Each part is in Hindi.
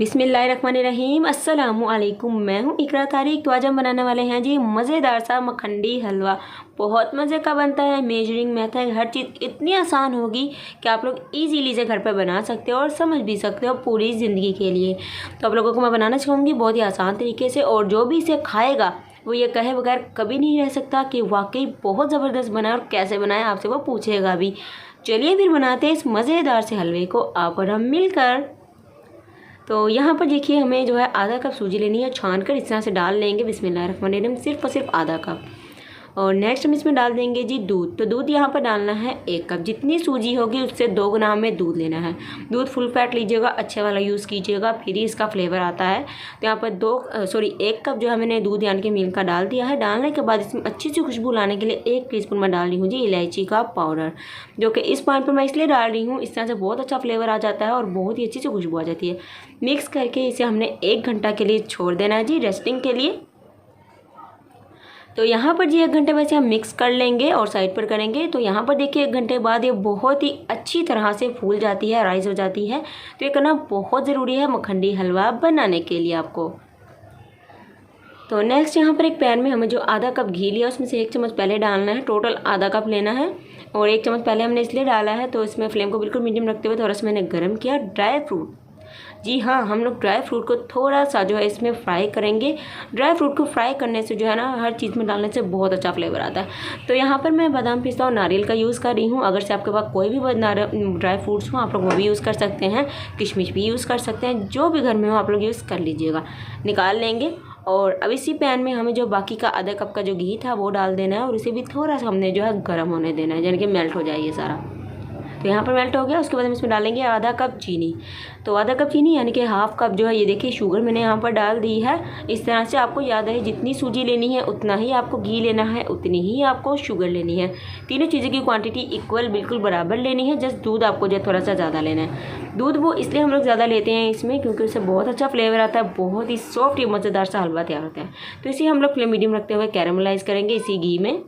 बिस्मिल्लाहिर्रहमानिर्रहीम अस्सलामुअलैकुम। मैं हूँ इकरा तारिक। तो आज हम बनाने वाले हैं जी मज़ेदार सा मखंडी हलवा। बहुत मज़े का बनता है। मेजरिंग मेथड हर चीज़ इतनी आसान होगी कि आप लोग इजीली से घर पर बना सकते हो और समझ भी सकते हो पूरी ज़िंदगी के लिए। तो आप लोगों को मैं बनाना सिखाऊंगी बहुत ही आसान तरीके से, और जो भी इसे खाएगा वो ये कहे बगैर कभी नहीं रह सकता कि वाकई बहुत ज़बरदस्त बना और कैसे बनाया, आपसे वो पूछेगा भी। चलिए फिर बनाते हैं इस मज़ेदार से हलवे को, आप और हम मिलकर। तो यहाँ पर देखिए हमें जो है आधा कप सूजी लेनी है, छान कर इस तरह से डाल लेंगे बिस्मिल्लाहिर्रहमानिर्रहीम, सिर्फ और सिर्फ आधा कप। और नेक्स्ट हम इसमें डाल देंगे जी दूध। तो दूध यहाँ पर डालना है 1 कप। जितनी सूजी होगी उससे 2 गुना हमें दूध लेना है। दूध फुल फैट लीजिएगा, अच्छे वाला यूज़ कीजिएगा, फिर ही इसका फ्लेवर आता है। तो यहाँ पर 1 कप जो है मैंने दूध यानी कि मिल्क का डाल दिया है। डालने के बाद इसमें अच्छी सी खुशबू लाने के लिए 1 टीस्पून मैं डाल रही हूँ जी इलायची का पाउडर, जो कि इस पॉइंट पर मैं इसलिए डाल रही हूँ, इस तरह से बहुत अच्छा फ्लेवर आ जाता है और बहुत ही अच्छी सी खुशबू आ जाती है। मिक्स करके इसे हमने 1 घंटा के लिए छोड़ देना है जी रेस्टिंग के लिए। तो यहाँ पर जी 1 घंटे वैसे हम मिक्स कर लेंगे और साइड पर करेंगे। तो यहाँ पर देखिए 1 घंटे बाद ये बहुत ही अच्छी तरह से फूल जाती है, राइस हो जाती है। तो ये करना बहुत ज़रूरी है मखंडी हलवा बनाने के लिए आपको। तो नेक्स्ट यहाँ पर एक पैन में हमें जो आधा कप घी लिया उसमें से 1 चम्मच पहले डालना है। टोटल आधा कप लेना है और 1 चम्मच पहले हमने इसलिए डाला है। तो इसमें फ्लेम को बिल्कुल मीडियम रखते हुए थोड़ा सा मैंने गर्म किया। ड्राई फ्रूट, जी हाँ, हम लोग ड्राई फ्रूट को थोड़ा सा जो है इसमें फ्राई करेंगे। ड्राई फ्रूट को फ्राई करने से जो है ना हर चीज़ में डालने से बहुत अच्छा फ्लेवर आता है। तो यहाँ पर मैं बादाम पिस्ता और नारियल का यूज़ कर रही हूँ। अगर से आपके पास कोई भी ड्राई फ्रूट्स हो आप लोग वो भी यूज़ कर सकते हैं, किशमिश भी यूज़ कर सकते हैं, जो भी घर में हो आप लोग यूज़ कर लीजिएगा। निकाल लेंगे और अब इसी पैन में हमें जो बाकी का आधा कप का जो घी था वो डाल देना है और इसे भी थोड़ा सा हमने जो है गर्म होने देना है, यानी कि मेल्ट हो जाए ये सारा। तो यहाँ पर मेल्ट हो गया। उसके बाद हम इसमें डालेंगे आधा कप चीनी। तो आधा कप चीनी यानी कि हाफ कप जो है ये देखिए शुगर मैंने यहाँ पर डाल दी है। इस तरह से आपको याद है जितनी सूजी लेनी है उतना ही आपको घी लेना है, उतनी ही आपको शुगर लेनी है। तीनों चीज़ों की क्वांटिटी इक्वल बिल्कुल बराबर लेनी है। जस्ट दूध आपको जो थोड़ा सा ज़्यादा लेना है। दूध वो इसलिए हम लोग ज़्यादा लेते हैं इसमें क्योंकि उससे बहुत अच्छा फ्लेवर आता है, बहुत ही सॉफ्ट मज़ेदार सा हलवा तैयार होता है। तो इसे हम लोग फ्लेम मीडियम रखते हुए कैरेमलाइज़ करेंगे इसी घी में।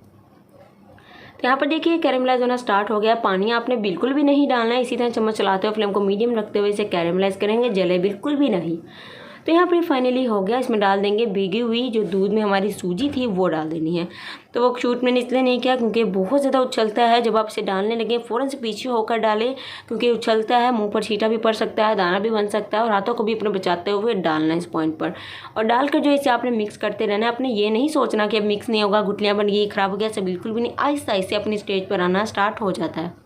यहाँ पर देखिए कैरेमलाइज होना स्टार्ट हो गया। पानी आपने बिल्कुल भी नहीं डालना है, इसी तरह चम्मच चलाते हुए फ्लेम को मीडियम रखते हुए इसे कैरेमलाइज करेंगे, जले बिल्कुल भी नहीं। तो यहाँ पर फाइनली हो गया। इसमें डाल देंगे भीगी हुई जो दूध में हमारी सूजी थी वो डाल देनी है। तो वो शूट मैंने इसलिए नहीं किया क्योंकि बहुत ज़्यादा उछलता है। जब आप इसे डालने लगे फ़ौरन से पीछे होकर डालें क्योंकि उछलता है, मुंह पर छींटा भी पड़ सकता है, दाना भी बन सकता है, और हाथों को भी अपने बचाते हुए डालना है इस पॉइंट पर। और डालकर जो इसे आपने मिक्स करते रहना है। आपने ये नहीं सोचना कि अब मिक्स नहीं होगा, गुठलियाँ बन गई, ख़राब हो गया, ऐसा बिल्कुल भी नहीं। आहिस्ता आहिस्ता अपनी स्टेज पर आना स्टार्ट हो जाता है।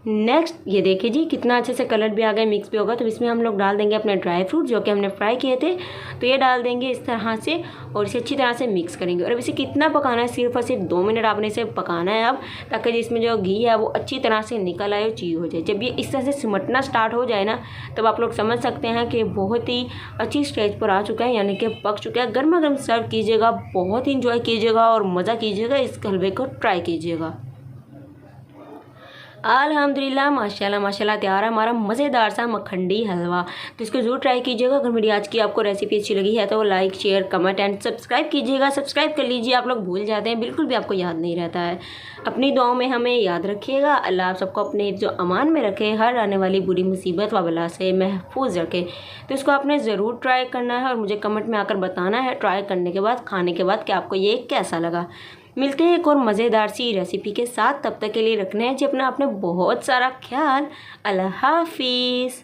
नेक्स्ट ये देखिए जी कितना अच्छे से कलर भी आ गया, मिक्स भी होगा। तो इसमें हम लोग डाल देंगे अपने ड्राई फ्रूट जो कि हमने फ्राई किए थे। तो ये डाल देंगे इस तरह से और इसे अच्छी तरह से मिक्स करेंगे। और अब इसे कितना पकाना है, सिर्फ और सिर्फ 2 मिनट आपने इसे पकाना है अब, ताकि इसमें जो घी है वो अच्छी तरह से निकल आए और चीज़ हो जाए। जब ये इस तरह से सिमटना स्टार्ट हो जाए ना तब आप लोग समझ सकते हैं कि बहुत ही अच्छी स्टेज पर आ चुका है, यानी कि पक चुका है। गर्मा गर्म सर्व कीजिएगा, बहुत ही इंजॉय कीजिएगा और मज़ा कीजिएगा। इस हलवे को ट्राई कीजिएगा। अल्हम्दुलिल्लाह माशाल्लाह माशाल्लाह तैयार है हमारा मज़ेदार सा मखंडी हलवा। तो इसको ज़रूर ट्राई कीजिएगा। अगर मेरी आज की आपको रेसिपी अच्छी लगी है तो like share comment and subscribe कीजिएगा। सब्सक्राइब कर लीजिए, आप लोग भूल जाते हैं, बिल्कुल भी आपको याद नहीं रहता है। अपनी दुआओं में हमें याद रखिएगा। अल्लाह आप सबको अपने जो अमान में रखे, हर आने वाली बुरी मुसीबत व बला से महफूज रखे। तो इसको आपने ज़रूर ट्राई करना है और मुझे कमेंट में आकर बताना है ट्राई करने के बाद, खाने के बाद कि आपको ये कैसा लगा। मिलते हैं एक और मज़ेदार सी रेसिपी के साथ। तब तक के लिए रखना है जी अपना आपने बहुत सारा ख्याल। अल्लाह हाफिज़।